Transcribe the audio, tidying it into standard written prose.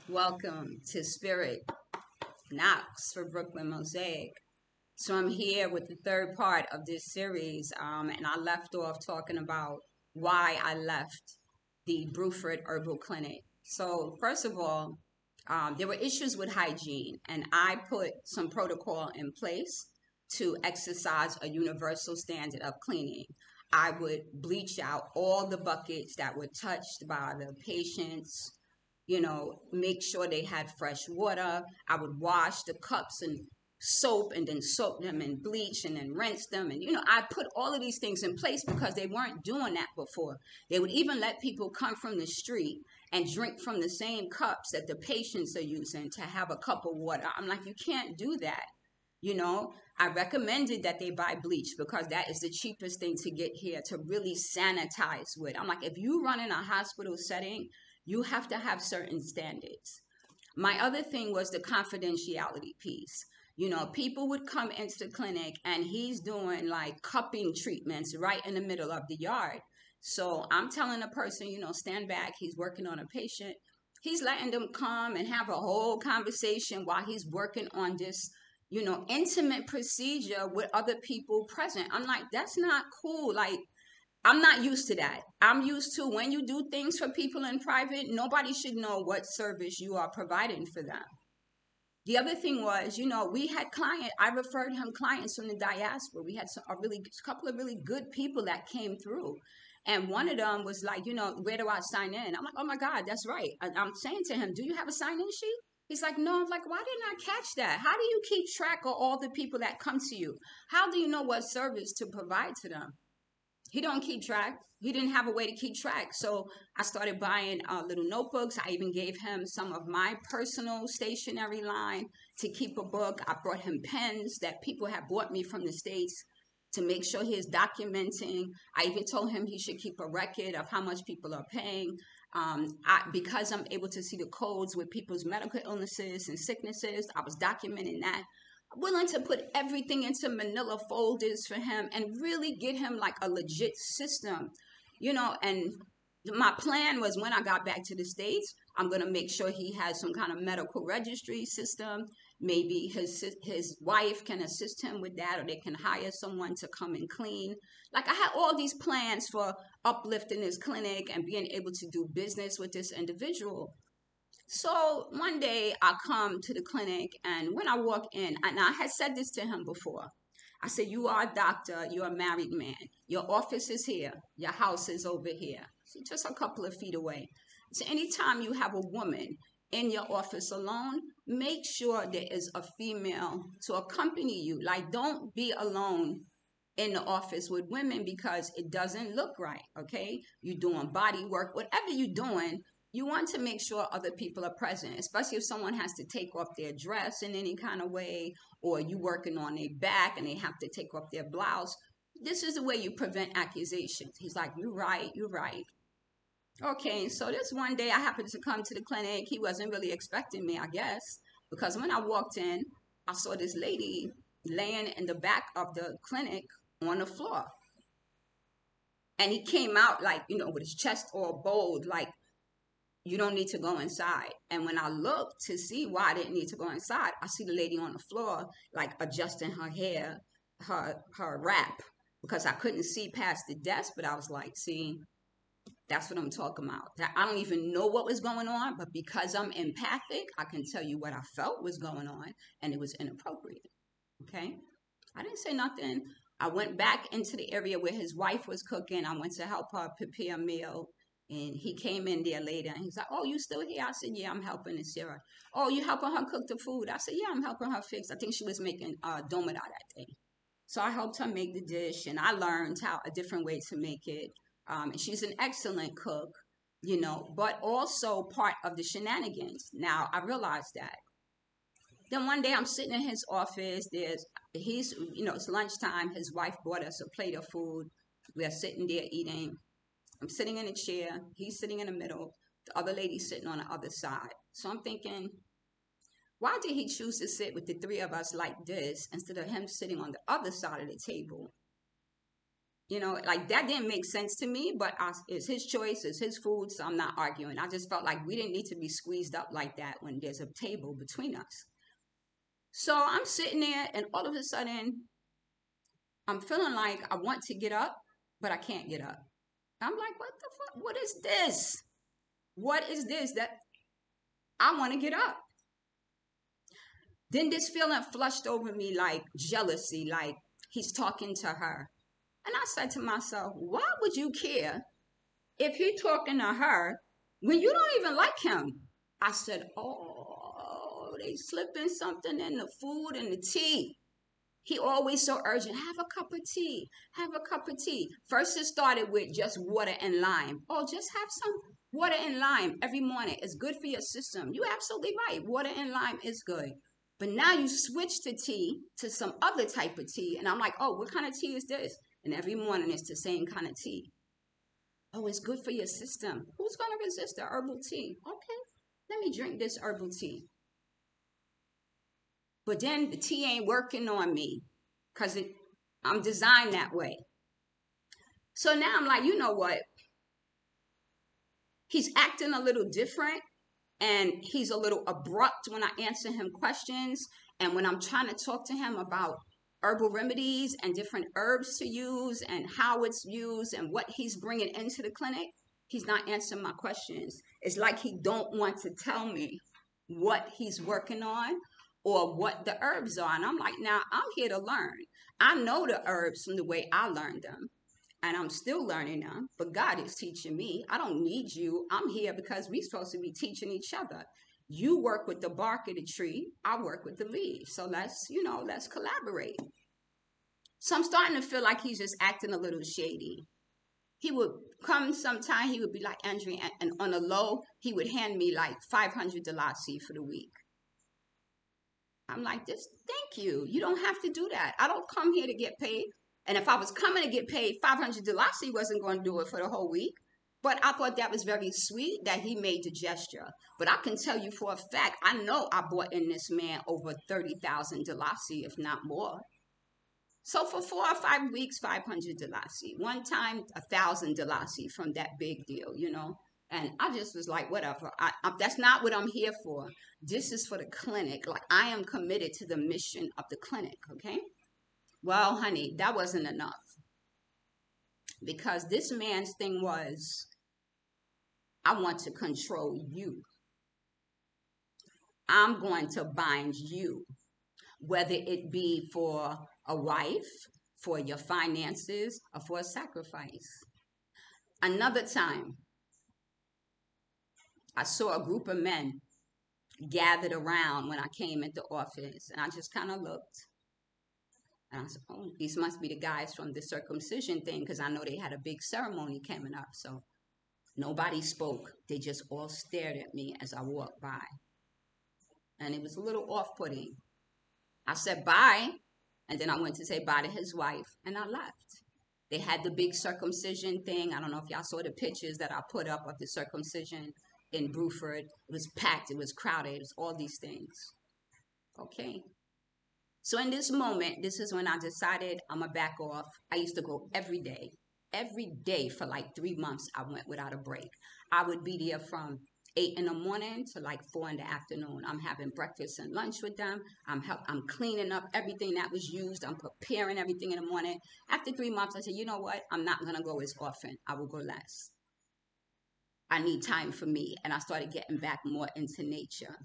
Welcome to Spirit Knox for Brooklyn Mosaic. So I'm here with the third part of this series, and I left off talking about why I left the Bruford Herbal Clinic. So first of all, there were issues with hygiene, and I put some protocol in place to exercise a universal standard of cleaning. I would bleach out all the buckets that were touched by the patients, make sure they had fresh water. I would wash the cups and soap and then soak them in bleach and then rinse them. And, I put all of these things in place because they weren't doing that before. They would even let people come from the street and drink from the same cups that the patients are using to have a cup of water. I'm like, you can't do that. I recommended that they buy bleach because that is the cheapest thing to get here to really sanitize with. I'm like, if you run in a hospital setting, you have to have certain standards. My other thing was the confidentiality piece. People would come into the clinic and he's doing like cupping treatments right in the middle of the yard. So I'm telling a person, stand back. He's working on a patient. He's letting them come and have a whole conversation while he's working on this, intimate procedure with other people present. I'm like, that's not cool. Like, I'm not used to that. I'm used to when you do things for people in private, nobody should know what service you are providing for them. The other thing was, we had I referred him clients from the diaspora. We had a couple of really good people that came through. And one of them was like, where do I sign in? I'm like, oh my God, that's right. I'm saying to him, do you have a sign in sheet? He's like, no. I'm like, why didn't I catch that? How do you keep track of all the people that come to you? How do you know what service to provide to them? He don't keep track. He didn't have a way to keep track. So I started buying little notebooks. I even gave him some of my personal stationery line to keep a book. I brought him pens that people had bought me from the States to make sure he is documenting. I even told him he should keep a record of how much people are paying. Because I'm able to see the codes with people's medical illnesses and sicknesses, I was documenting that, willing to put everything into manila folders for him and really get him like a legit system, and my plan was when I got back to the States, I'm going to make sure he has some kind of medical registry system. Maybe his wife can assist him with that, or they can hire someone to come and clean. Like, I had all these plans for uplifting his clinic and being able to do business with this individual. So one day I come to the clinic, and when I walk in, and I had said this to him before, I said, you are a doctor, you're a married man. Your office is here, your house is over here. So just a couple of feet away. So anytime you have a woman in your office alone, make sure there is a female to accompany you. Like, don't be alone in the office with women because it doesn't look right, okay? You're doing body work, whatever you're doing, you want to make sure other people are present, especially if someone has to take off their dress in any kind of way, or you working on their back and they have to take off their blouse. This is the way you prevent accusations. He's like, you're right, you're right. Okay, so this one day I happened to come to the clinic. He wasn't really expecting me, I guess, because when I walked in, I saw this lady laying in the back of the clinic on the floor. And he came out like, with his chest all bold, like, you don't need to go inside. And when I looked to see why I didn't need to go inside, I see the lady on the floor, like adjusting her hair, her wrap, because I couldn't see past the desk. But I was like, see, that's what I'm talking about. That I don't even know what was going on, but because I'm empathic, I can tell you what I felt was going on, and it was inappropriate. Okay? I didn't say nothing. I went back into the area where his wife was cooking. I went to help her prepare a meal. And he came in there later and he's like, oh, you still here? I said, yeah, I'm helping Sarah. Oh, you helping her cook the food? I said, yeah, I'm helping her fix. I think she was making domino that day. So I helped her make the dish, and I learned how a different way to make it. And she's an excellent cook, but also part of the shenanigans. Now I realized that. Then one day I'm sitting in his office. It's lunchtime. His wife brought us a plate of food. We are sitting there eating. I'm sitting in a chair. He's sitting in the middle. The other lady's sitting on the other side. So I'm thinking, why did he choose to sit with the three of us like this instead of him sitting on the other side of the table? You know, like that didn't make sense to me, but it's his choice, it's his food, so I'm not arguing. I just felt like we didn't need to be squeezed up like that when there's a table between us. So I'm sitting there, and all of a sudden, I'm feeling like I want to get up, but I can't get up. I'm like, what the fuck? What is this? What is this that I want to get up? Then this feeling flushed over me like jealousy, like he's talking to her. And I said to myself, why would you care if he's talking to her when you don't even like him? I said, oh, they slipping something in the food and the tea. He always so urgent, have a cup of tea, have a cup of tea. First it started with just water and lime. Oh, just have some water and lime every morning. It's good for your system. You're absolutely right. Water and lime is good. But now you switch the tea to some other type of tea. And I'm like, oh, what kind of tea is this? And every morning it's the same kind of tea. Oh, it's good for your system. Who's going to resist the herbal tea? Okay, let me drink this herbal tea. But then the tea ain't working on me because I'm designed that way. So now I'm like, you know what? He's acting a little different, and he's a little abrupt when I answer him questions. And when I'm trying to talk to him about herbal remedies and different herbs to use and how it's used and what he's bringing into the clinic, he's not answering my questions. It's like he don't want to tell me what he's working on or what the herbs are. And I'm like, now I'm here to learn. I know the herbs from the way I learned them. And I'm still learning them, but God is teaching me. I don't need you. I'm here because we're supposed to be teaching each other. You work with the bark of the tree. I work with the leaves. So let's collaborate. So I'm starting to feel like he's just acting a little shady. He would come sometime, he would be like, Andrea, and on a low, he would hand me like 500 Dalasi for the week. I'm like, thank you. You don't have to do that. I don't come here to get paid. And if I was coming to get paid, 500 Dalasi wasn't going to do it for the whole week. But I thought that was very sweet that he made the gesture. But I can tell you for a fact, I know I bought in this man over 30,000 Dalasi, if not more. So for 4 or 5 weeks, 500 Dalasi. One time, 1,000 Dalasi from that big deal, you know. And I just was like, whatever. That's not what I'm here for. This is for the clinic. Like, I am committed to the mission of the clinic, okay? Well, honey, that wasn't enough. Because this man's thing was, I want to control you. I'm going to bind you, whether it be for a wife, for your finances, or for a sacrifice. Another time, I saw a group of men gathered around when I came into office, and I just kind of looked. And I said, oh, these must be the guys from the circumcision thing, because I know they had a big ceremony coming up. So nobody spoke. They just all stared at me as I walked by. And it was a little off-putting. I said bye, and then I went to say bye to his wife, and I left. They had the big circumcision thing. I don't know if y'all saw the pictures that I put up of the circumcision in Bruford. It was packed. It was crowded. It was all these things. Okay. So in this moment, this is when I decided I'm going to back off. I used to go every day. Every day for like 3 months, I went without a break. I would be there from 8 in the morning to like 4 in the afternoon. I'm having breakfast and lunch with them. I'm cleaning up everything that was used. I'm preparing everything in the morning. After 3 months, I said, you know what? I'm not going to go as often. I will go less. I need time for me. And I started getting back more into nature.